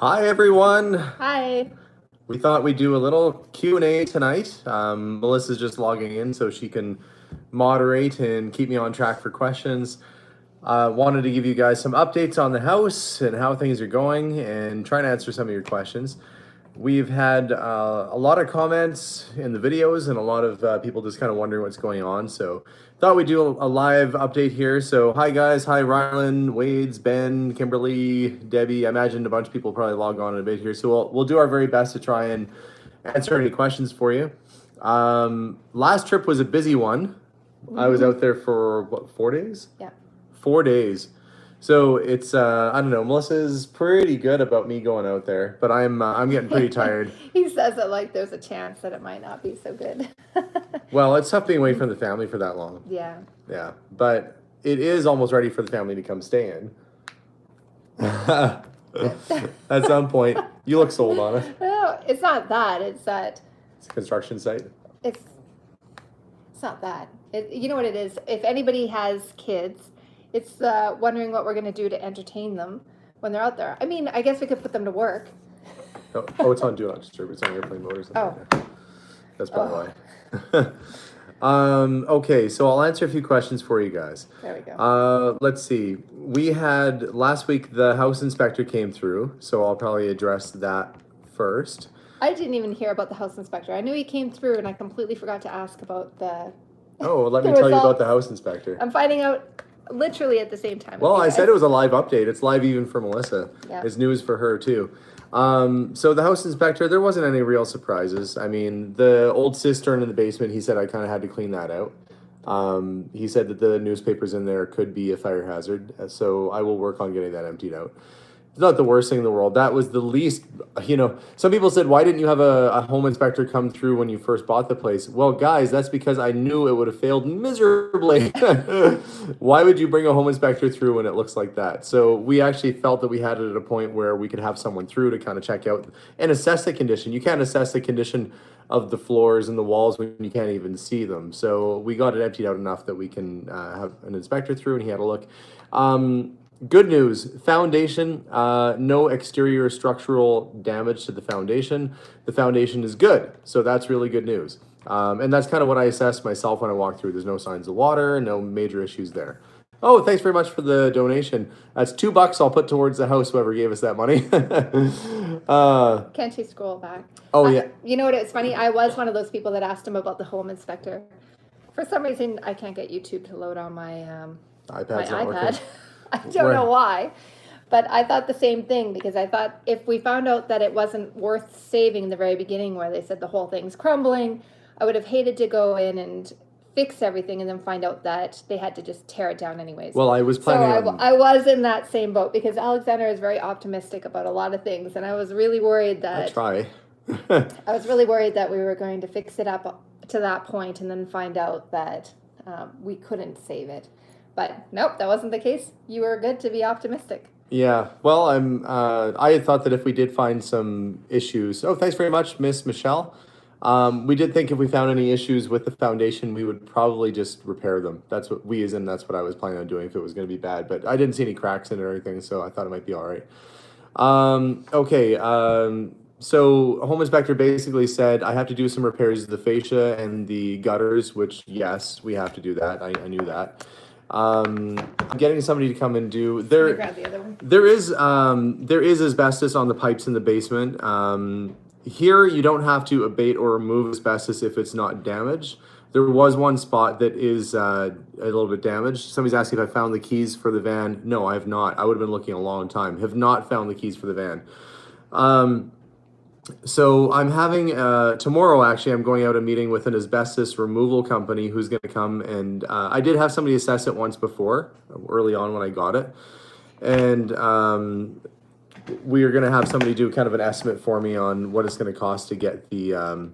Hi everyone. Hi. We thought we'd do a little Q&A tonight. Melissa's just logging in so she can moderate and keep me on track for questions. Wanted to give you guys some updates on the house and how things are going and try to answer some of your questions. We've had a lot of comments in the videos and a lot of people just kind of wondering what's going on. So thought we'd do a live update here. So hi guys, hi Rylan, Wades, Ben, Kimberly, Debbie. I imagine a bunch of people probably log on in a bit here. So we'll do our very best to try and answer any questions for you. Last trip was a busy one. I was out there for what, 4 days? Yeah. 4 days. So it's I don't know. Melissa's pretty good about me going out there, but I'm getting pretty tired. He says it like there's a chance that it might not be so good. Well, it's tough being away from the family for that long. Yeah. Yeah, but it is almost ready for the family to come stay in. At some point, you look sold on it. No, it's not that. It's that. It's a construction site. It's not that. You know what it is? If anybody has kids, it's wondering what we're going to do to entertain them when they're out there. I mean, I guess we could put them to work. Oh, it's on Do Not Disturb. It's on airplane mode or something. Oh. Like that's probably why. Okay, so I'll answer a few questions for you guys. There we go. Let's see. We had last week the house inspector came through, so I'll probably address that first. I didn't even hear about the house inspector. I knew he came through, and I completely forgot to ask about the. Oh, let me tell you about the house inspector. I'm finding out literally at the same time. Well, I said it was a live update. It's live even for Melissa. Yeah. It's news for her too. So the house inspector, there wasn't any real surprises. I mean, the old cistern in the basement, he said I kind of had to clean that out. He said that the newspapers in there could be a fire hazard, so I will work on getting that emptied out. It's not the worst thing in the world. That was the least, some people said, why didn't you have a home inspector come through when you first bought the place? Well, guys, that's because I knew it would have failed miserably. Why would you bring a home inspector through when it looks like that? So we actually felt that we had it at a point where we could have someone through to kind of check out and assess the condition. You can't assess the condition of the floors and the walls when you can't even see them. So we got it emptied out enough that we can have an inspector through, and he had a look. Good news, foundation, no exterior structural damage to the foundation. The foundation is good, so that's really good news. And that's kind of what I assessed myself when I walked through. There's no signs of water, no major issues there. Oh, thanks very much for the donation. That's $2 I'll put towards the house, whoever gave us that money. Can't you scroll back? Oh, yeah. You know what, it's funny, I was one of those people that asked him about the home inspector. For some reason, I can't get YouTube to load on my iPad. I don't know why, but I thought the same thing, because I thought if we found out that it wasn't worth saving in the very beginning where they said the whole thing's crumbling, I would have hated to go in and fix everything and then find out that they had to just tear it down anyways. Well, I was planning on... I was in that same boat, because Alexander is very optimistic about a lot of things, and I was really worried that... I try. I was really worried that we were going to fix it up to that point and then find out that we couldn't save it. But nope, that wasn't the case. You were good to be optimistic. Yeah, well, I had thought that if we did find some issues... Oh, thanks very much, Miss Michelle. We did think if we found any issues with the foundation, we would probably just repair them. That's what that's what I was planning on doing if it was going to be bad. But I didn't see any cracks in it or anything, so I thought it might be all right. Okay, so a home inspector basically said I have to do some repairs to the fascia and the gutters, which, yes, we have to do that. I knew that. I'm getting somebody to come and do there. Grab the other one. There is asbestos on the pipes in the basement. Here you don't have to abate or remove asbestos if it's not damaged. There was one spot that is a little bit damaged. Somebody's asking if I found the keys for the van. No, I have not. I would have been looking a long time. Have not found the keys for the van. So I'm having, tomorrow actually, I'm going out a meeting with an asbestos removal company who's going to come, and I did have somebody assess it once before, early on when I got it. And we are going to have somebody do kind of an estimate for me on what it's going to cost to get the,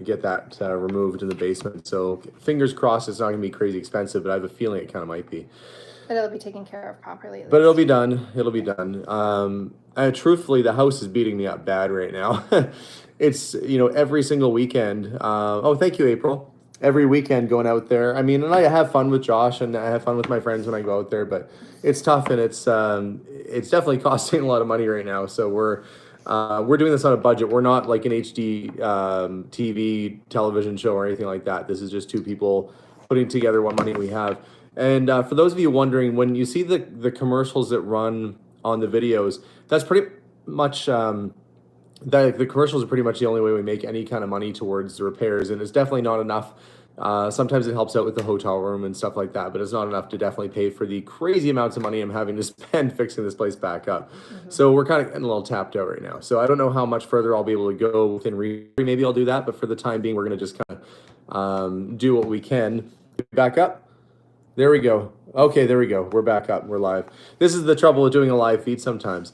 get that removed in the basement. So fingers crossed it's not going to be crazy expensive, but I have a feeling it kind of might be. But it'll be taken care of properly. But it'll be done. It'll be done. Truthfully, the house is beating me up bad right now. It's, every single weekend. Oh, thank you, April. Every weekend going out there. I mean, and I have fun with Josh and I have fun with my friends when I go out there, but it's tough and it's definitely costing a lot of money right now. So we're we're doing this on a budget. We're not like an HD TV television show or anything like that. This is just two people putting together what money we have. And for those of you wondering, when you see the commercials that run on the videos, that's pretty much the commercials are pretty much the only way we make any kind of money towards the repairs, and it's definitely not enough. Sometimes it helps out with the hotel room and stuff like that, but it's not enough to definitely pay for the crazy amounts of money I'm having to spend fixing this place back up. So we're kind of getting a little tapped out right now. So I don't know how much further I'll be able to go within maybe I'll do that, but for the time being, we're going to just kind of do what we can. Back up. There we go. Okay, there we go. We're back up. We're live. This is the trouble with doing a live feed sometimes.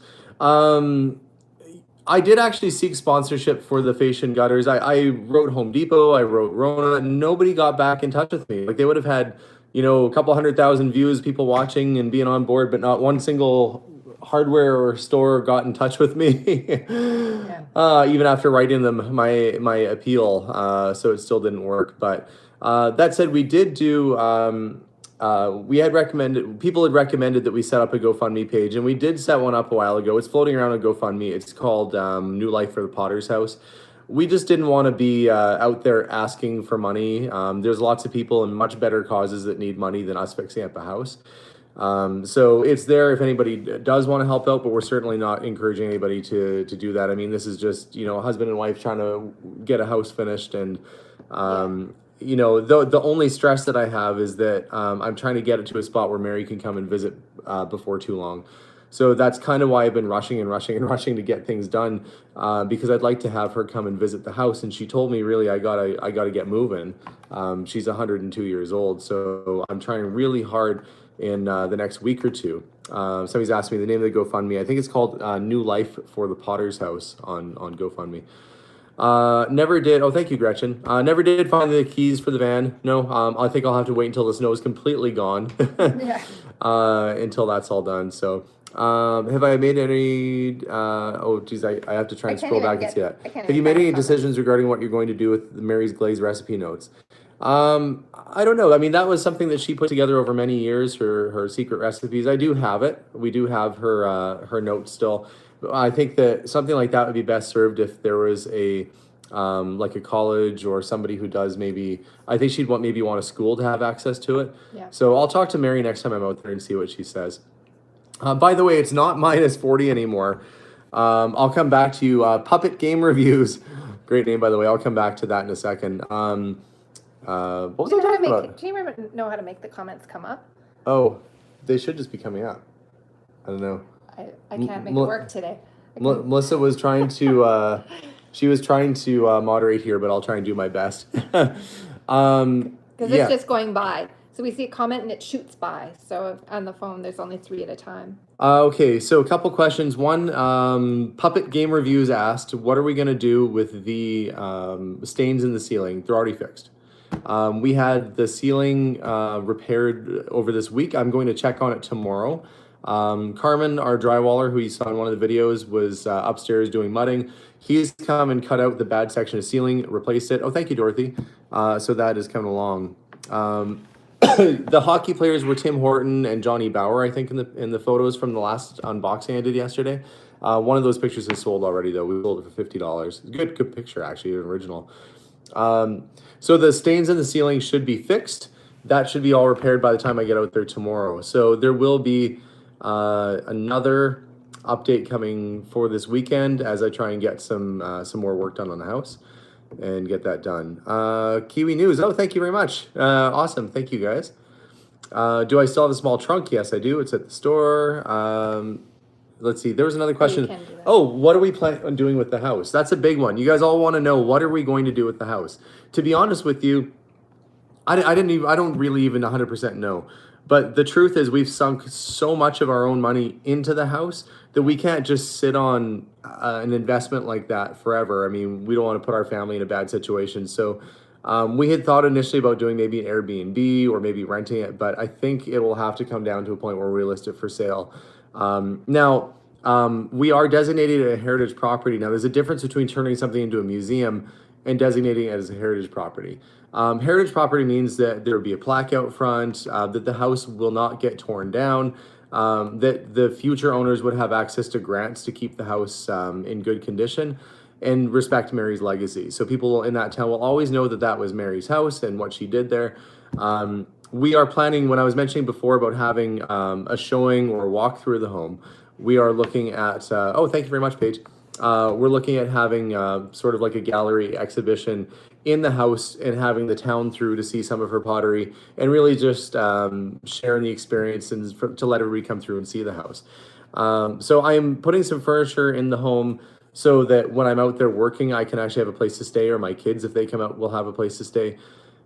I did actually seek sponsorship for the fascia and gutters. I wrote Home Depot, I wrote Rona. Nobody got back in touch with me. Like, they would have had, a couple 100,000 views, people watching and being on board, but not one single hardware or store got in touch with me. Even after writing them my appeal. So it still didn't work. But that said, we did do. People had recommended that we set up a GoFundMe page, and we did set one up a while ago. It's floating around on GoFundMe. It's called New Life for the Potter's House. We just didn't want to be out there asking for money. There's lots of people in much better causes that need money than us fixing up a house. So it's there if anybody does want to help out, but we're certainly not encouraging anybody to do that. I mean, this is just, a husband and wife trying to get a house finished, and the only stress that I have is that I'm trying to get it to a spot where Mary can come and visit before too long. So that's kind of why I've been rushing to get things done, because I'd like to have her come and visit the house. And she told me, really, I gotta get moving. She's 102 years old, so I'm trying really hard in the next week or two. Somebody's asked me the name of the GoFundMe. I think it's called New Life for the Potter's House on GoFundMe. Never did. Oh, thank you, Gretchen. Never did find the keys for the van. No, I think I'll have to wait until the snow is completely gone. Until that's all done. So, have I made any, oh geez, I have to try and scroll back and see that. Have you made any decisions regarding what you're going to do with the Mary's Glaze recipe notes? I don't know. I mean, that was something that she put together over many years, her secret recipes. I do have it. We do have her notes still. I think that something like that would be best served if there was like a college or somebody who does maybe, I think she'd want a school to have access to it. Yeah. So I'll talk to Mary next time I'm out there and see what she says. By the way, it's not -40 anymore. I'll come back to you. Puppet Game Reviews. Great name, by the way. I'll come back to that in a second. What was I talking about? Do you know how to make the comments come up? Oh, they should just be coming up. I don't know. I can't make it work today. Melissa was trying to she was trying to moderate here, but I'll try and do my best. Because it's just going by. So we see a comment and it shoots by. So on the phone, there's only 3 at a time. Okay, so a couple questions. One, Puppet Game Reviews asked, what are we going to do with the stains in the ceiling? They're already fixed. We had the ceiling repaired over this week. I'm going to check on it tomorrow. Carmen, our drywaller, who you saw in one of the videos, was upstairs doing mudding. He's come and cut out the bad section of ceiling, replaced it. Oh, thank you, Dorothy. So that is coming along. The hockey players were Tim Horton and Johnny Bauer, I think, in the photos from the last unboxing I did yesterday. One of those pictures is sold already, though. We sold it for $50. Good picture, actually, original. So the stains in the ceiling should be fixed. That should be all repaired by the time I get out there tomorrow. So there will be another update coming for this weekend as I try and get some more work done on the house and get that done. Kiwi News. Oh, thank you very much. Awesome. Thank you, guys. Do I still have a small trunk? Yes, I do. It's at the store. Let's see. There was another question. Oh, what are we planning on doing with the house? That's a big one. You guys all want to know, what are we going to do with the house? To be honest with you, I don't really even 100% know. But the truth is, we've sunk so much of our own money into the house that we can't just sit on an investment like that forever. I mean, we don't want to put our family in a bad situation. So we had thought initially about doing maybe an Airbnb or maybe renting it, but I think it will have to come down to a point where we list it for sale. Now, we are designated a heritage property. Now, there's a difference between turning something into a museum and designating it as a heritage property. Heritage property means that there will be a plaque out front, that the house will not get torn down. that the future owners would have access to grants to keep the house in good condition and respect Mary's legacy. So people in that town will always know that that was Mary's house and what she did there. We are planning, when I was mentioning before about having a showing or walk through the home, we are looking at, oh, thank you very much, Paige. We're looking at having sort of like a gallery exhibition in the house and having the town through to see some of her pottery and really just sharing the experience and to let everybody come through and see the house. So I'm putting some furniture in the home so that when I'm out there working, I can actually have a place to stay, or my kids, if they come out, will have a place to stay.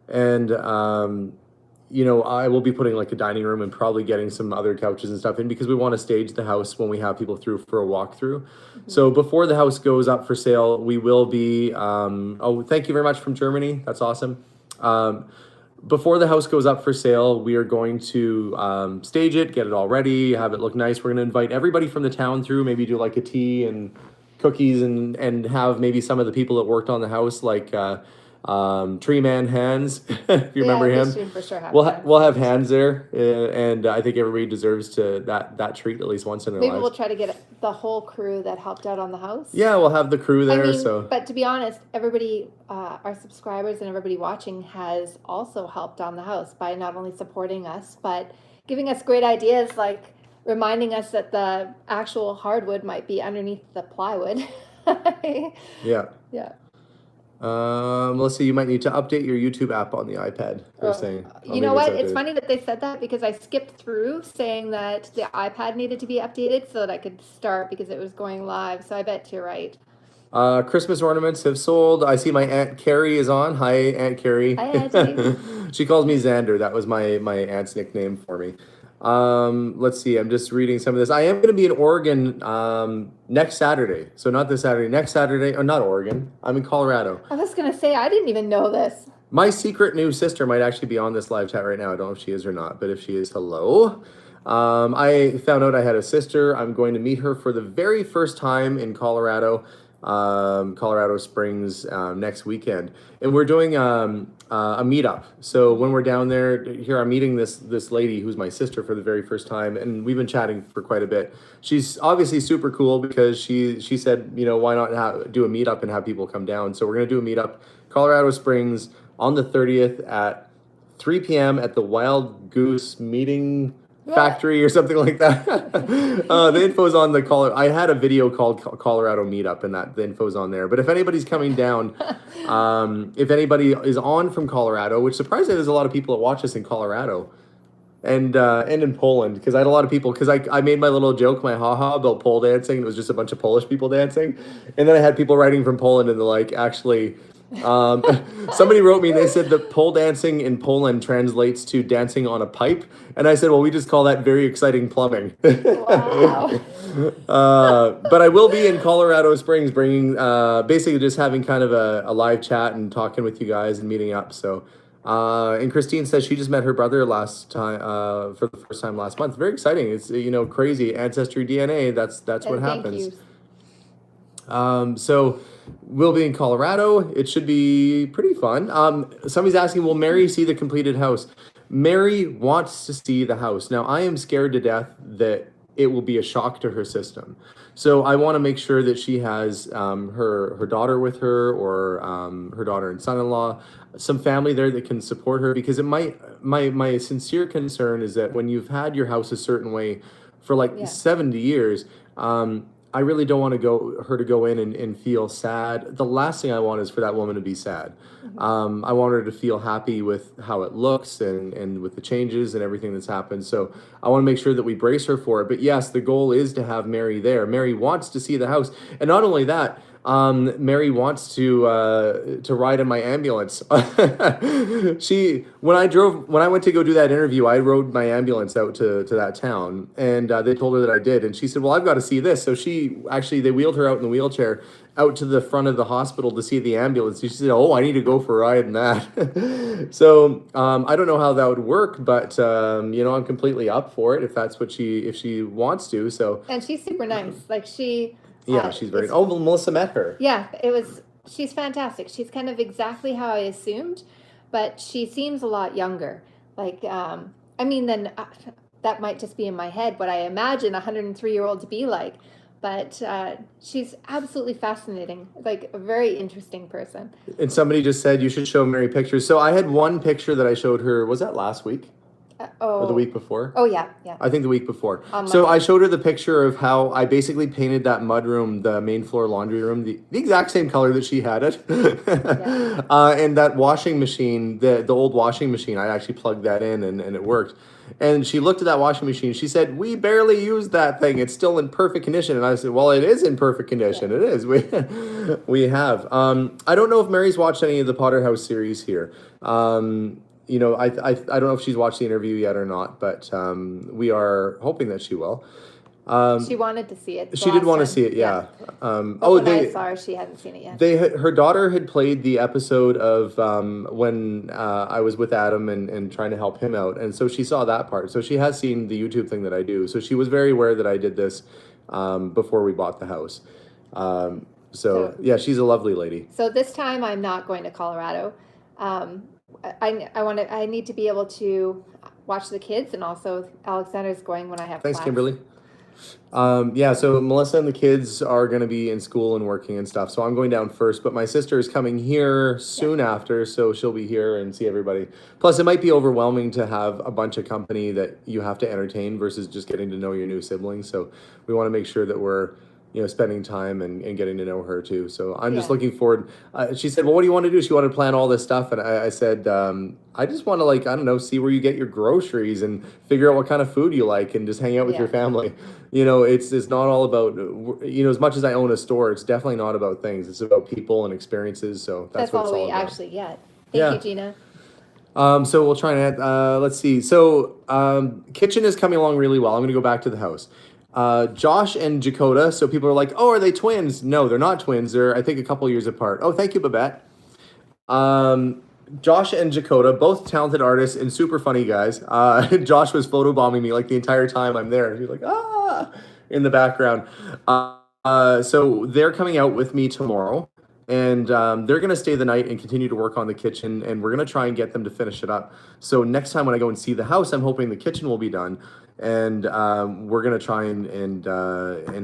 And I will be putting like a dining room and probably getting some other couches and stuff in because we want to stage the house when we have people through for a walkthrough. Mm-hmm. So before the house goes up for sale, we will be, thank you very much from Germany. That's awesome. Before the house goes up for sale, we are going to stage it, get it all ready, have it look nice. We're going to invite everybody from the town through, maybe do like a tea and cookies and have maybe some of the people that worked on the house, like Tree Man Hands, if you remember him. For sure we'll have Hands there, and I think everybody deserves that treat at least once in their lives. Maybe we'll try to get the whole crew that helped out on the house. Yeah, we'll have the crew there. But to be honest, everybody, our subscribers and everybody watching has also helped on the house by not only supporting us but giving us great ideas, like reminding us that the actual hardwood might be underneath the plywood. Yeah. Melissa, you might need to update your YouTube app on the iPad. They're saying. You know what? It's funny that they said that because I skipped through saying that the iPad needed to be updated so that I could start because it was going live. So I bet you're right. Christmas ornaments have sold. I see my Aunt Carrie is on. Hi, Aunt Carrie. Hi, Auntie. She calls me Xander. That was my aunt's nickname for me. Let's see. I'm just reading some of this. I am going to be in Oregon next Saturday. So not this Saturday. Next Saturday. Or not Oregon. I'm in Colorado. I was going to say, I didn't even know this. My secret new sister might actually be on this live chat right now. I don't know if she is or not. But if she is, hello. I found out I had a sister. I'm going to meet her for the very first time in Colorado. Colorado Springs next weekend, and we're doing a meetup. So when we're down there, here I'm meeting this lady who's my sister for the very first time, and we've been chatting for quite a bit. She's obviously super cool because she said, why not do a meetup and have people come down. So we're gonna do a meetup, Colorado Springs, on the 30th at 3 p.m. at the Wild Goose Meeting Factory or something like that. The info's on the I had a video called Colorado Meetup, and the info's on there. But if anybody's coming down, if anybody is on from Colorado, which surprisingly there's a lot of people that watch us in Colorado and in Poland, because I had a lot of people, because I made my little joke, my haha about pole dancing. It was just a bunch of Polish people dancing, and then I had people writing from Poland, and they're like, actually. Somebody wrote me, they said that pole dancing in Poland translates to dancing on a pipe, and I said, well, we just call that very exciting plumbing. Wow. But I will be in Colorado Springs bringing basically just having kind of a live chat and talking with you guys and meeting up. So and Christine says she just met her brother last time for the first time last month. Very exciting. It's crazy ancestry DNA. That's what happens. So we'll be in Colorado. It should be pretty fun. Somebody's asking, will Mary see the completed house? Mary wants to see the house. Now, I am scared to death that it will be a shock to her system. So I want to make sure that she has her daughter with her, or her daughter and son-in-law, some family there that can support her, because it might, my sincere concern is that when you've had your house a certain way for 70 years, I really don't want her to go in and feel sad. The last thing I want is for that woman to be sad. Mm-hmm. I want her to feel happy with how it looks and with the changes and everything that's happened. So I want to make sure that we brace her for it. But yes, the goal is to have Mary there. Mary wants to see the house. And not only that, Mary wants to ride in my ambulance. When I went to go do that interview, I rode my ambulance out to that town, and they told her that I did, and she said, well, I've got to see this. So they wheeled her out in the wheelchair out to the front of the hospital to see the ambulance. She said, oh, I need to go for a ride in that. So I don't know how that would work, but I'm completely up for it if that's what if she wants to. So, and she's super nice. Yeah, she's very. Oh, well, Melissa met her. Yeah, she's fantastic. She's kind of exactly how I assumed, but she seems a lot younger. that might just be in my head what I imagine a 103-year-old to be like. But she's absolutely fascinating, like a very interesting person. And somebody just said you should show Mary pictures. So I had one picture that I showed her. Was that last week? Or the week before? Oh, yeah. I think the week before. So I showed her the picture of how I basically painted that mud room, the main floor laundry room, the exact same color that she had it. And that washing machine, the old washing machine, I actually plugged that in and it worked. And she looked at that washing machine. She said, "We barely used that thing. It's still in perfect condition." And I said, "Well, it is in perfect condition. Yeah. It is. We have." I don't know if Mary's watched any of the Potter House series here. You know, I don't know if she's watched the interview yet or not, but we are hoping that she will. She wanted to see it. She did want to see it, yeah. I saw her, she hadn't seen it yet. Her daughter had played the episode of when I was with Adam and trying to help him out, and so she saw that part. So she has seen the YouTube thing that I do. So she was very aware that I did this before we bought the house. So yeah, she's a lovely lady. So this time I'm not going to Colorado. I need to be able to watch the kids, and also Alexander's going when I have Thanks, class. Kimberly. Yeah, so Melissa and the kids are going to be in school and working and stuff, so I'm going down first, but my sister is coming here soon after, so she'll be here and see everybody. Plus, it might be overwhelming to have a bunch of company that you have to entertain versus just getting to know your new siblings, so we want to make sure that we're spending time and getting to know her too. So I'm just looking forward. She said, "Well, what do you want to do?" She wanted to plan all this stuff. And I said, I just want to, like, I don't know, see where you get your groceries and figure out what kind of food you like and just hang out with your family. It's not all about, as much as I own a store, it's definitely not about things. It's about people and experiences. So that's what it's all about. Actually get. Thank you, Gina. So we'll try and let's see. So kitchen is coming along really well. I'm going to go back to the house. Josh and Dakota. So people are like, "Oh, are they twins?" No, they're not twins. They're, I think, a couple years apart. Oh, thank you, Babette. Josh and Dakota, both talented artists and super funny guys. Josh was photobombing me like the entire time I'm there. He's like, in the background. So they're coming out with me tomorrow. And they're going to stay the night and continue to work on the kitchen. And we're going to try and get them to finish it up. So next time when I go and see the house, I'm hoping the kitchen will be done. And we're going to try and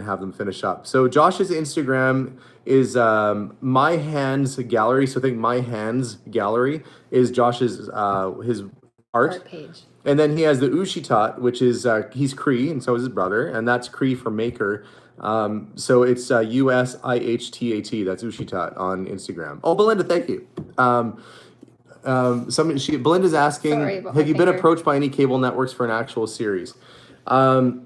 have them finish up. So Josh's Instagram is My Hands Gallery. So I think My Hands Gallery is Josh's his art page. And then he has the Ushitat, which is he's Cree, and so is his brother. And that's Cree for maker. So it's USIHTAT. That's Ushitat on Instagram. Oh, Belinda, thank you. Belinda's asking, have you been approached by any cable networks for an actual series? Sorry.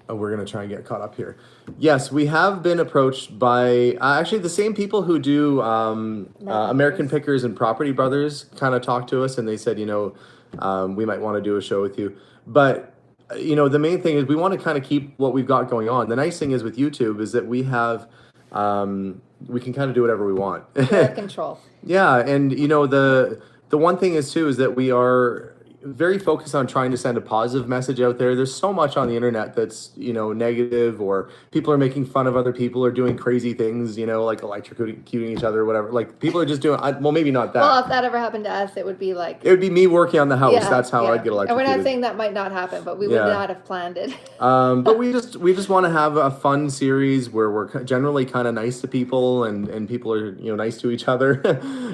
Oh, we're going to try and get caught up here. Yes, we have been approached by actually the same people who do American Pickers and Property Brothers kind of talked to us, and they said, we might want to do a show with you. But, the main thing is we want to kind of keep what we've got going on. The nice thing is with YouTube is that we have, we can kind of do whatever we want. Control. Yeah, and the one thing is too is that we are very focused on trying to send a positive message out there. There's so much on the internet that's negative, or people are making fun of other people or doing crazy things, like electrocuting each other or whatever. Like people are just doing well, maybe not that. Well, if that ever happened to us, it would be me working on the house. That's how I'd get electrocuted. And we're not saying that might not happen, but we would not have planned it. But we just want to have a fun series where we're generally kind of nice to people and people are nice to each other.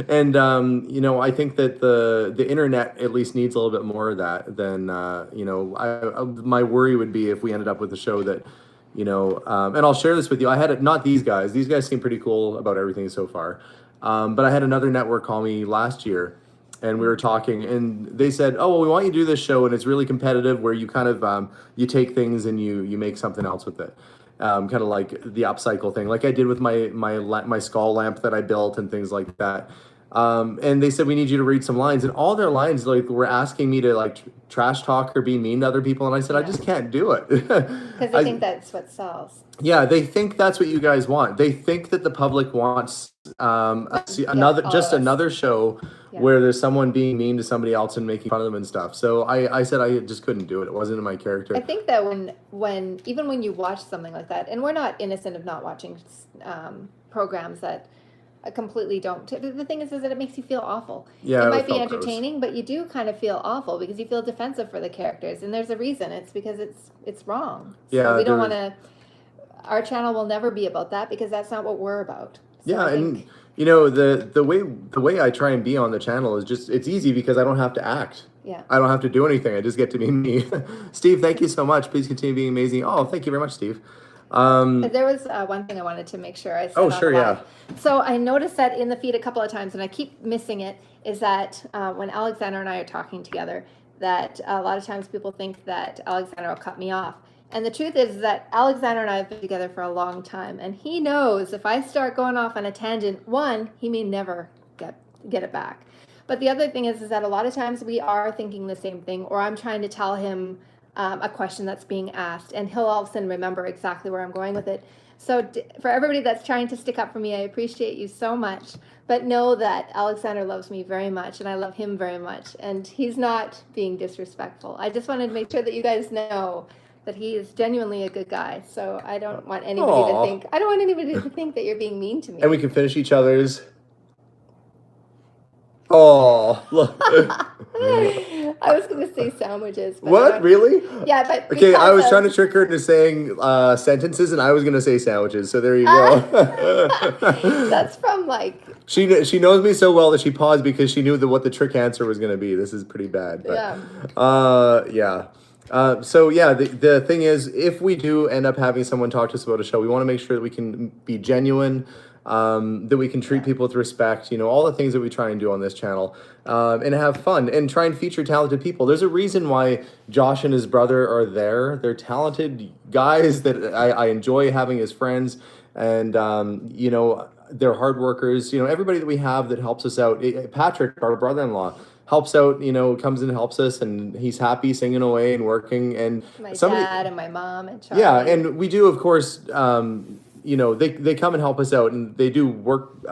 And I think that the internet at least needs a little bit more of that than my worry would be if we ended up with a show that and I'll share this with you. I had not these guys seem pretty cool about everything so far, but I had another network call me last year and we were talking and they said, "Oh, well, we want you to do this show and it's really competitive where you kind of you take things and you make something else with it." Kind of like the upcycle thing, like I did with my skull lamp that I built and things like that. And they said, "We need you to read some lines," and all their lines were asking me to trash talk or be mean to other people, and I said, "I just can't do it." Because they think that's what sells. Yeah, they think that's what you guys want. They think that the public wants another show where there's someone being mean to somebody else and making fun of them and stuff. So I said I just couldn't do it. It wasn't in my character. I think that when you watch something like that, and we're not innocent of not watching programs that completely don't. The thing is that it makes you feel awful. Yeah, it might be felt entertaining, but you do kind of feel awful because you feel defensive for the characters, and there's a reason. It's because it's wrong. So Yeah, we don't want to. Our channel will never be about that because that's not what we're about. So yeah, and you know, the way I try and be on the channel is just, it's easy because I don't have to act. Yeah. I don't have to do anything. I just get to be me. Steve, thank you so much. Please continue being amazing. Oh, thank you very much, Steve. There was one thing I wanted to make sure I said. Oh, sure, yeah. So I noticed that in the feed a couple of times, and I keep missing it, is that when Alexander and I are talking together, that a lot of times people think that Alexander will cut me off. And the truth is that Alexander and I have been together for a long time, and he knows if I start going off on a tangent, one, he may never get it back. But the other thing is that a lot of times we are thinking the same thing, or I'm trying to tell him a question that's being asked, and he'll all of a sudden remember exactly where I'm going with it. So for everybody that's trying to stick up for me, I appreciate you so much. But know that Alexander loves me very much, and I love him very much, and he's not being disrespectful. I just wanted to make sure that you guys know that he is genuinely a good guy. So I don't want anybody to think, I don't want anybody to think that you're being mean to me. And we can finish each other's. Oh, look. I was going to say sandwiches. But what? Really? Yeah, but okay, I was trying to trick her into saying sentences, and I was going to say sandwiches. So there you go. That's from like. She knows me so well that she paused because she knew what the trick answer was going to be. This is pretty bad. But, yeah. So yeah, the thing is, if we do end up having someone talk to us about a show, we want to make sure that we can be genuine, that we can treat people with respect, you know, all the things that we try and do on this channel, and have fun and try and feature talented people. There's a reason why Josh and his brother are there. They're talented guys that I enjoy having as friends, and you know, they're hard workers. You know, everybody that we have that helps us out. Patrick, our brother-in-law, helps out, you know, comes and helps us, and he's happy singing away and working. And my dad and my mom and Charlie. Yeah, and we do, of course, you know, they come and help us out, and they do work.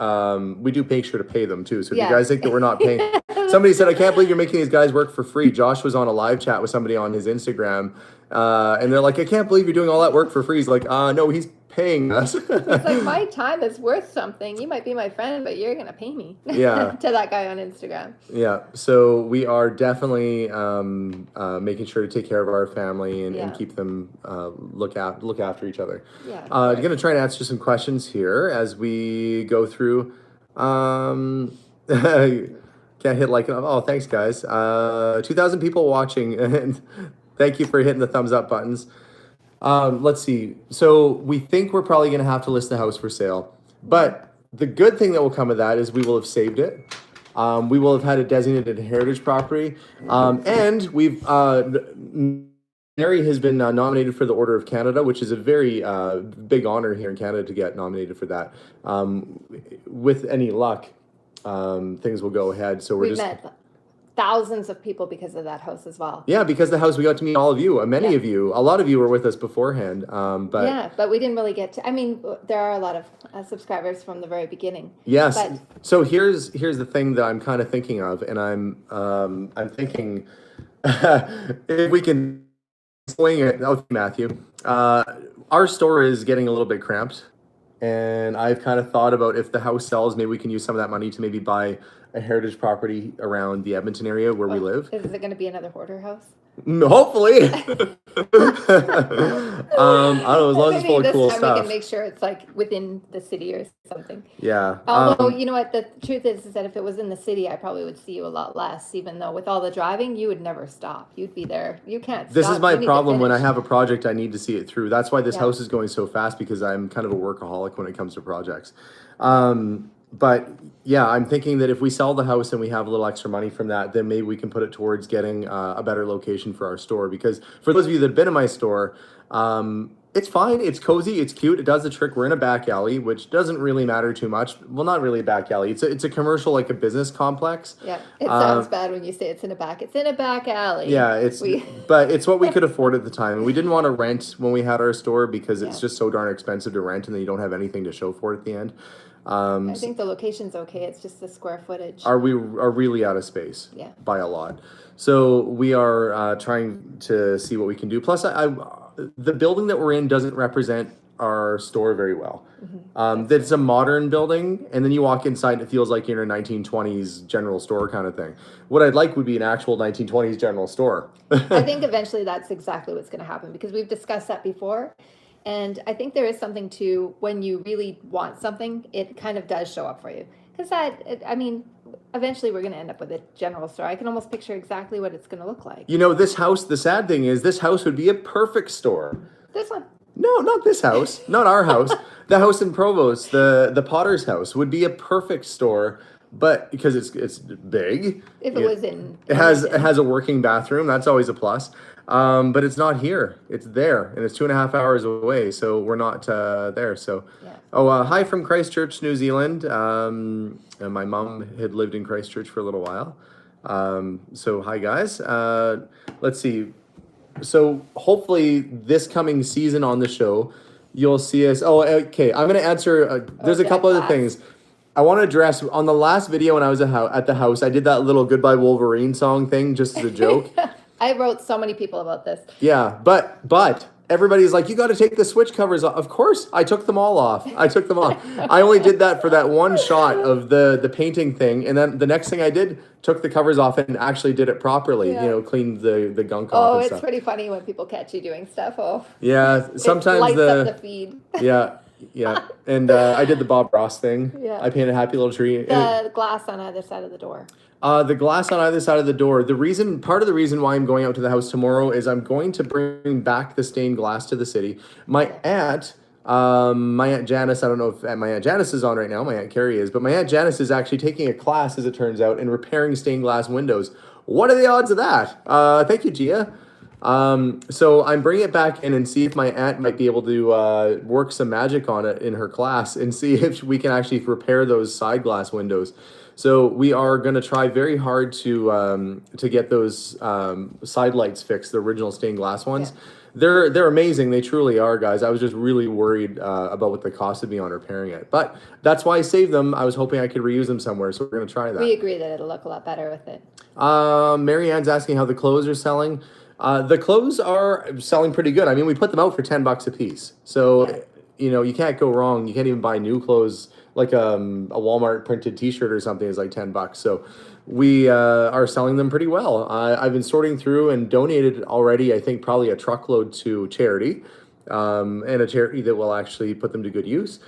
We do make sure to pay them too. So if you guys think that we're not paying, somebody said, I can't believe you're making these guys work for free. Josh was on a live chat with somebody on his Instagram, and they're like, I can't believe you're doing all that work for free. He's like, no, he's paying us. It's like, my time is worth something. You might be my friend, but you're gonna pay me. Yeah. To that guy on Instagram. Yeah. So we are definitely making sure to take care of our family and keep them look after each other. Yeah. I'm gonna try and answer some questions here as we go through. Can't hit like. Oh, thanks guys. 2,000 people watching, and thank you for hitting the thumbs up buttons. Let's see. So we think we're probably going to have to list the house for sale, but the good thing that will come of that is we will have saved it. We will have had it designated heritage property, and we've Mary has been nominated for the Order of Canada, which is a very big honor here in Canada to get nominated for that. With any luck, things will go ahead. So we've met thousands of people because of that house as well. Yeah, because the house, we got to meet all of you, many of you. A lot of you were with us beforehand. But we didn't really get to. I mean, there are a lot of subscribers from the very beginning. Yes. But, so here's the thing that I'm kind of thinking of, and I'm thinking if we can swing it. Oh, Matthew, our store is getting a little bit cramped, and I've kind of thought about if the house sells, maybe we can use some of that money to maybe buy a heritage property around the Edmonton area where we live. Is it going to be another hoarder house? Hopefully. I don't know, as long as it's full of cool stuff. We can make sure it's like within the city or something. Yeah. Although, you know what, the truth is that if it was in the city, I probably would see you a lot less, even though with all the driving, you would never stop. You'd be there. You can't stop. This is my problem when I have a project, I need to see it through. That's why this house is going so fast, because I'm kind of a workaholic when it comes to projects. But yeah, I'm thinking that if we sell the house and we have a little extra money from that, then maybe we can put it towards getting a better location for our store. Because for those of you that have been in my store, it's fine, it's cozy, it's cute, it does the trick. We're in a back alley, which doesn't really matter too much. Well, not really a back alley. It's a commercial, like a business complex. Yeah, it sounds bad when you say it's in a back. It's in a back alley. Yeah, but it's what we could afford at the time. And we didn't want to rent when we had our store because it's just so darn expensive to rent, and then you don't have anything to show for it at the end. I think the location's okay. It's just the square footage. Are really out of space? Yeah. By a lot. So we are trying to see what we can do. Plus, the building that we're in doesn't represent our store very well. That's a modern building, and then you walk inside and it feels like you're in a 1920s general store kind of thing. What I'd like would be an actual 1920s general store. I think eventually that's exactly what's going to happen, because we've discussed that before. And I think there is something to, when you really want something, it kind of does show up for you. Because eventually we're going to end up with a general store. I can almost picture exactly what it's going to look like. You know, this house, the sad thing is this house would be a perfect store. This one. No, not this house. Not our house. The house in Provost, the Potter's house, would be a perfect store, but because it's big. If it was in. It has a working bathroom. That's always a plus. But it's not here. It's there, and it's 2.5 hours away. So we're not there. So, yeah. Oh, hi from Christchurch, New Zealand. And my mom had lived in Christchurch for a little while. So hi guys. Let's see. So hopefully this coming season on the show, you'll see us. Oh, okay. I'm going to answer. There's a couple other things. I want to address on the last video when I was at the house. I did that little Goodbye Wolverine song thing just as a joke. I wrote so many people about this. Yeah, but everybody's like, you got to take the switch covers off. Of course, I took them all off. I only did that for that one shot of the painting thing, and then the next thing I did, took the covers off and actually did it properly. Yeah. You know, cleaned the gunk off. Oh, it's pretty funny when people catch you doing stuff. Oh, yeah, sometimes it lights up the feed. Yeah, and I did the Bob Ross thing. Yeah, I painted a happy little tree. The glass on either side of the door. The glass on either side of the door. Part of the reason why I'm going out to the house tomorrow is I'm going to bring back the stained glass to the city. My aunt Janice, I don't know if my Aunt Janice is on right now, my Aunt Carrie is, but my Aunt Janice is actually taking a class, as it turns out, in repairing stained glass windows. What are the odds of that? Thank you, Gia. So I'm bringing it back in and see if my aunt might be able to work some magic on it in her class and see if we can actually repair those side glass windows. So we are going to try very hard to get those side lights fixed, the original stained glass ones. Yeah. They're amazing. They truly are, guys. I was just really worried about what the cost would be on repairing it. But that's why I saved them. I was hoping I could reuse them somewhere, so we're going to try that. We agree that it'll look a lot better with it. Mary Ann's asking how the clothes are selling. The clothes are selling pretty good. I mean, we put them out for $10 a piece. So, yeah. You know, you can't go wrong. You can't even buy new clothes. Like a Walmart printed t-shirt or something is like $10. So we are selling them pretty well. I've been sorting through and donated already, I think, probably a truckload to charity, and a charity that will actually put them to good use.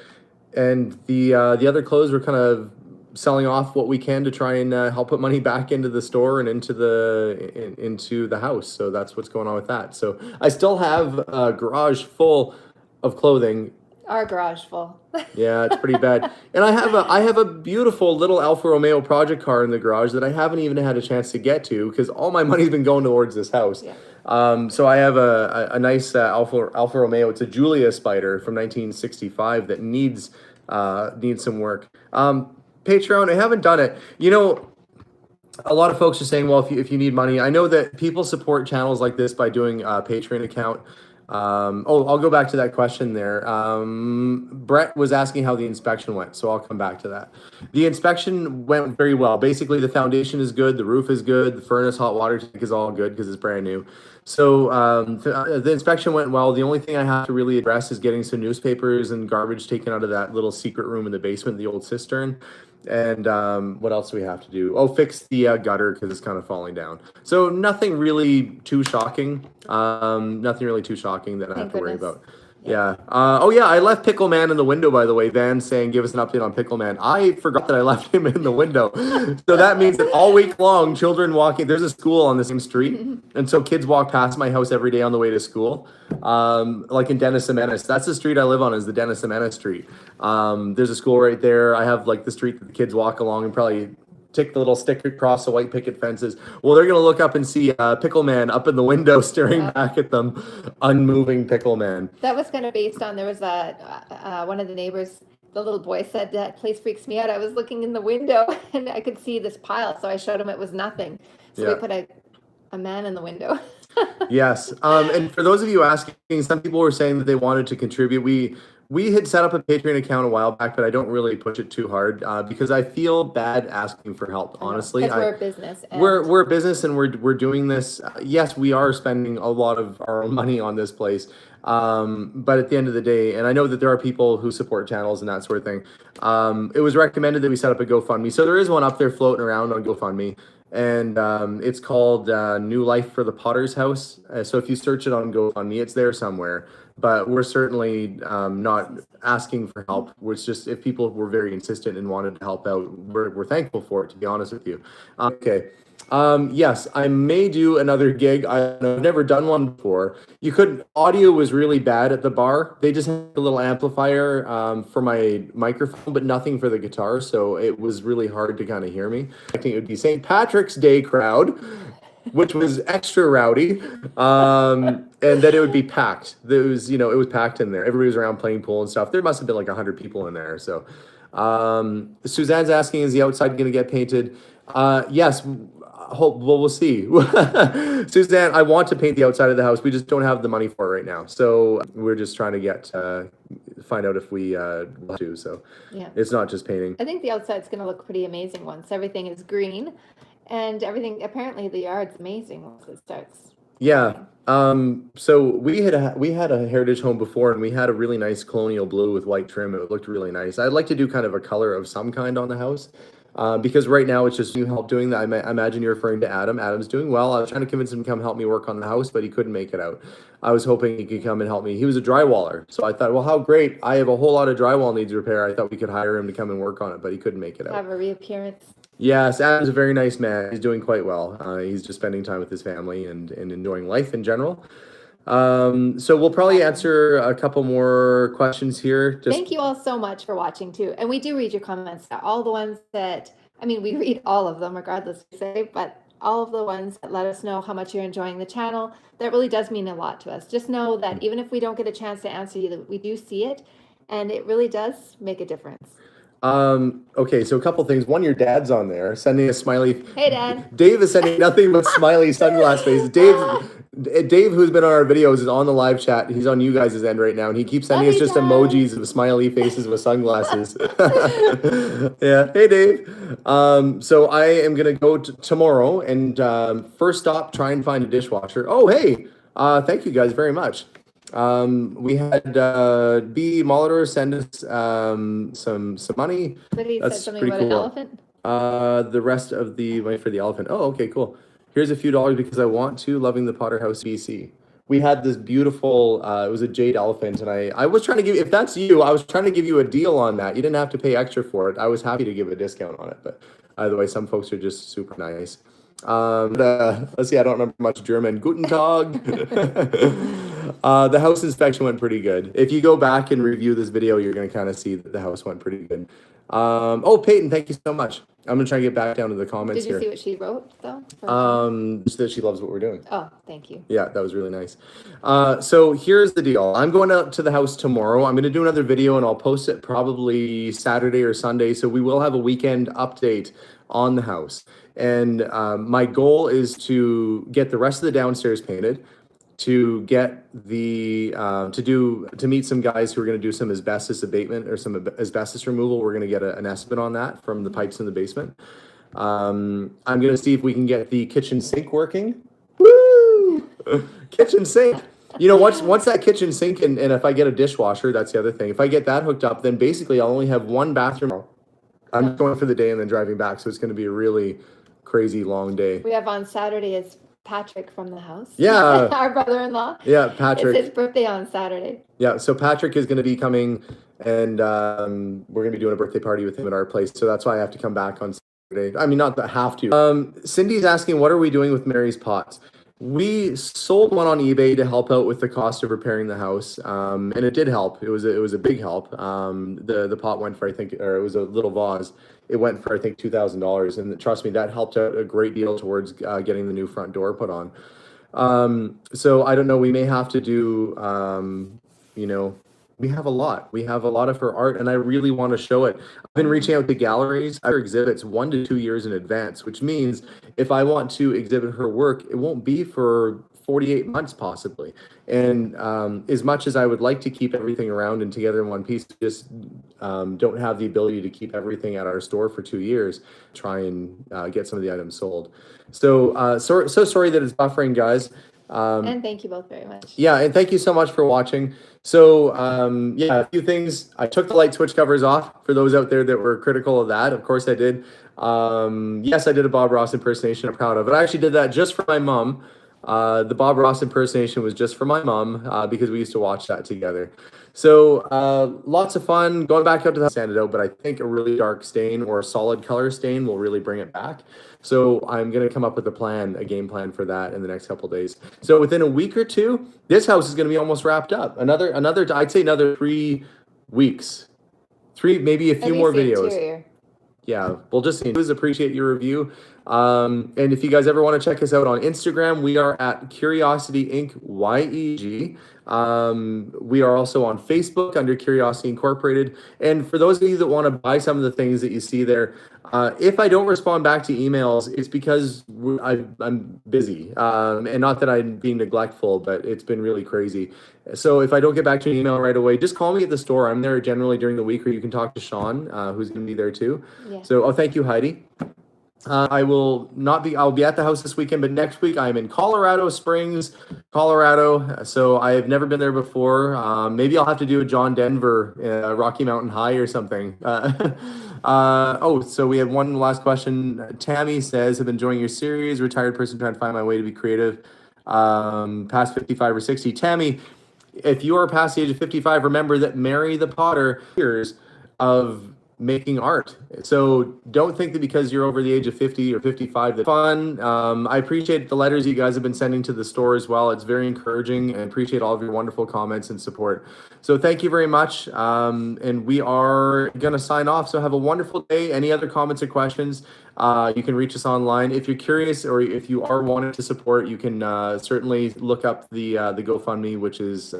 And the other clothes we're kind of selling off what we can to try and help put money back into the store and into the house. So that's what's going on with that. So I still have a garage full of clothing. Our garage full. Yeah, it's pretty bad. And I have a beautiful little Alfa Romeo project car in the garage that I haven't even had a chance to get to because all my money's been going towards this house. Yeah. So I have a nice Alfa Romeo. It's a Giulia Spider from 1965 that needs some work. Patreon, I haven't done it. You know, a lot of folks are saying, well, if you need money, I know that people support channels like this by doing a Patreon account. I'll go back to that question there. Brett was asking how the inspection went, so I'll come back to that. The inspection went very well. Basically, the foundation is good, the roof is good, the furnace, hot water tank is all good because it's brand new. So the inspection went well. The only thing I have to really address is getting some newspapers and garbage taken out of that little secret room in the basement, the old cistern. And what else do we have to do? Oh, fix the gutter because it's kind of falling down. So nothing really too shocking. That I have to worry about. Yeah. I left Pickle Man in the window, by the way. Van saying, give us an update on Pickle Man. I forgot that I left him in the window. So that means that all week long, children walking, there's a school on the same street. And so kids walk past my house every day on the way to school. Like in Dennis Menace. That's the street I live on, is the Dennis Menace street. There's a school right there. I have like the street that the kids walk along and probably tick the little sticker across the white picket fences. Well, they're going to look up and see Pickle Man up in the window staring back at them, unmoving Pickle Man. That was kind of based on, there was one of the neighbors, the little boy said, that place freaks me out. I was looking in the window and I could see this pile. So I showed him it was nothing. So we put a man in the window. Yes. And for those of you asking, some people were saying that they wanted to contribute. We had set up a Patreon account a while back, but I don't really push it too hard because I feel bad asking for help. Honestly, because we're a business. We're a business, and we're doing this. Yes, we are spending a lot of our own money on this place. But at the end of the day, and I know that there are people who support channels and that sort of thing. It was recommended that we set up a GoFundMe. So there is one up there floating around on GoFundMe, and it's called New Life for the Potter's House. So if you search it on GoFundMe, it's there somewhere. But we're certainly not asking for help. It's just if people were very insistent and wanted to help out, we're thankful for it, to be honest with you. Okay. Yes, I may do another gig. I've never done one before. Audio was really bad at the bar. They just had a little amplifier for my microphone, but nothing for the guitar. So it was really hard to kind of hear me. I think it would be St. Patrick's Day crowd, which was extra rowdy, and then it would be packed. It was packed in there. Everybody was around playing pool and stuff. There must have been like 100 people in there. So Suzanne's asking, is the outside going to get painted? Yes. We'll see. Suzanne, I want to paint the outside of the house. We just don't have the money for it right now. So we're just trying to find out if we want to. So yeah, it's not just painting. I think the outside's going to look pretty amazing once everything is green. And everything, apparently the yard's amazing once it starts. Yeah. So we had a heritage home before, and we had a really nice colonial blue with white trim. It looked really nice. I'd like to do kind of a color of some kind on the house. Because right now it's just you help doing that. I imagine you're referring to Adam. Adam's doing well. I was trying to convince him to come help me work on the house, but he couldn't make it out. I was hoping he could come and help me. He was a drywaller. So I thought, well, how great. I have a whole lot of drywall needs repair. I thought we could hire him to come and work on it, but he couldn't make it out. Have a reappearance. Yes, Adam's a very nice man. He's doing quite well. He's just spending time with his family and enjoying life in general. So we'll probably answer a couple more questions here. Thank you all so much for watching too. And we do read your comments. All the ones that, we read all of them regardless, but all of the ones that let us know how much you're enjoying the channel, that really does mean a lot to us. Just know that even if we don't get a chance to answer you, that we do see it, and it really does make a difference. Okay, so a couple things. One, your dad's on there sending a smiley. Hey, Dad. Dave is sending nothing but smiley sunglass faces. Dave, who's been on our videos, is on the live chat. He's on you guys' end right now, and he keeps sending us just emojis of smiley faces with sunglasses. Yeah. Hey, Dave. So I am gonna go tomorrow and first stop, try and find a dishwasher. Oh, hey. Thank you guys very much. We had B. Molitor send us some money. But he said something about an elephant. The rest of the money for the elephant. Oh, okay, cool. Here's a few dollars because I want to. Loving the Potter House, BC. We had this beautiful. It was a jade elephant, and I was trying to give. If that's you, I was trying to give you a deal on that. You didn't have to pay extra for it. I was happy to give a discount on it, but either way, some folks are just super nice. Let's see, I don't remember much German. Guten Tag. The house inspection went pretty good. If you go back and review this video, you're going to kind of see that the house went pretty good. Oh, Peyton, thank you so much. I'm going to try and get back down to the comments here. Did you see what she wrote, though? Just that she loves what we're doing. Oh, thank you. Yeah, that was really nice. So here's the deal. I'm going out to the house tomorrow. I'm going to do another video, and I'll post it probably Saturday or Sunday. So we will have a weekend update on the house. And my goal is to get the rest of the downstairs painted, to get the to meet some guys who are going to do some asbestos abatement or some asbestos removal. We're going to get an estimate on that from the pipes in the basement. I'm going to see if we can get the kitchen sink working. Woo! Kitchen sink. Once that kitchen sink and if I get a dishwasher, that's the other thing. If I get that hooked up, then basically I'll only have one bathroom. I'm going for the day and then driving back, so it's going to be a really crazy long day. We have on Saturday is Patrick from the house. Yeah. Our brother-in-law. Yeah, Patrick. It's his birthday on Saturday. Yeah, so Patrick is going to be coming, and we're going to be doing a birthday party with him at our place, so that's why I have to come back on Saturday. I mean, not that I have to. Cindy's asking, what are we doing with Mary's pots? We sold one on eBay to help out with the cost of repairing the house, and it did help. It was a big help. The pot went for, I think, or it was a little vase. It went for, I think, $2,000, and trust me, that helped out a great deal towards getting the new front door put on. So I don't know. We may have to do, we have a lot. We have a lot of her art, and I really want to show it. I've been reaching out to galleries, other exhibits 1 to 2 years in advance, which means if I want to exhibit her work, it won't be for 48 months possibly. And as much as I would like to keep everything around and together in one piece, just don't have the ability to keep everything at our store for 2 years, try and get some of the items sold. So so sorry that it's buffering, guys. And thank you both very much. Yeah, and thank you so much for watching. So yeah, a few things. I took the light switch covers off for those out there that were critical of that. Of course I did. Yes, I did a Bob Ross impersonation I'm proud of, but I actually did that just for my mom. The Bob Ross impersonation was just for my mom because we used to watch that together. So lots of fun going back up to the sand it out, but I think a really dark stain or a solid color stain will really bring it back. So I'm going to come up with a game plan for that in the next couple of days. So within a week or two, this house is going to be almost wrapped up. I'd say another 3 weeks, maybe a few more videos. Interior. Yeah, we'll just see. Please appreciate your review. And if you guys ever want to check us out on Instagram, we are at Curiosity Inc. YEG. We are also on Facebook under Curiosity Incorporated. And for those of you that want to buy some of the things that you see there, if I don't respond back to emails, it's because I'm busy. And not that I'm being neglectful, but it's been really crazy. So if I don't get back to an email right away, just call me at the store. I'm there generally during the week, or you can talk to Sean, who's going to be there too. Yeah. So, thank you, Heidi. I'll be at the house this weekend, but next week I'm in Colorado Springs, Colorado. So I have never been there before. Maybe I'll have to do a John Denver, Rocky Mountain High or something. So we have one last question. Tammy says, I've been enjoying your series, retired person trying to find my way to be creative, past 55 or 60. Tammy, if you are past the age of 55, remember that Mary the Potter years of making art. So don't think that because you're over the age of 50 or 55 that's fun. I appreciate the letters you guys have been sending to the store as well. It's very encouraging, and appreciate all of your wonderful comments and support. So thank you very much. And we are going to sign off. So have a wonderful day. Any other comments or questions, you can reach us online. If you're curious, or if you are wanting to support, you can certainly look up the GoFundMe, which is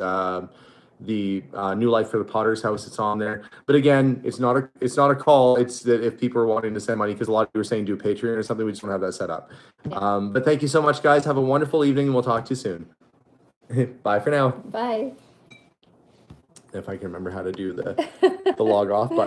the New Life for the Potter's House. It's on there. But again, it's not a call. It's that if people are wanting to send money, because a lot of you are saying do Patreon or something, we just don't have that set up. Yeah. But thank you so much, guys. Have a wonderful evening, and we'll talk to you soon. Bye for now. Bye. If I can remember how to do the log off button.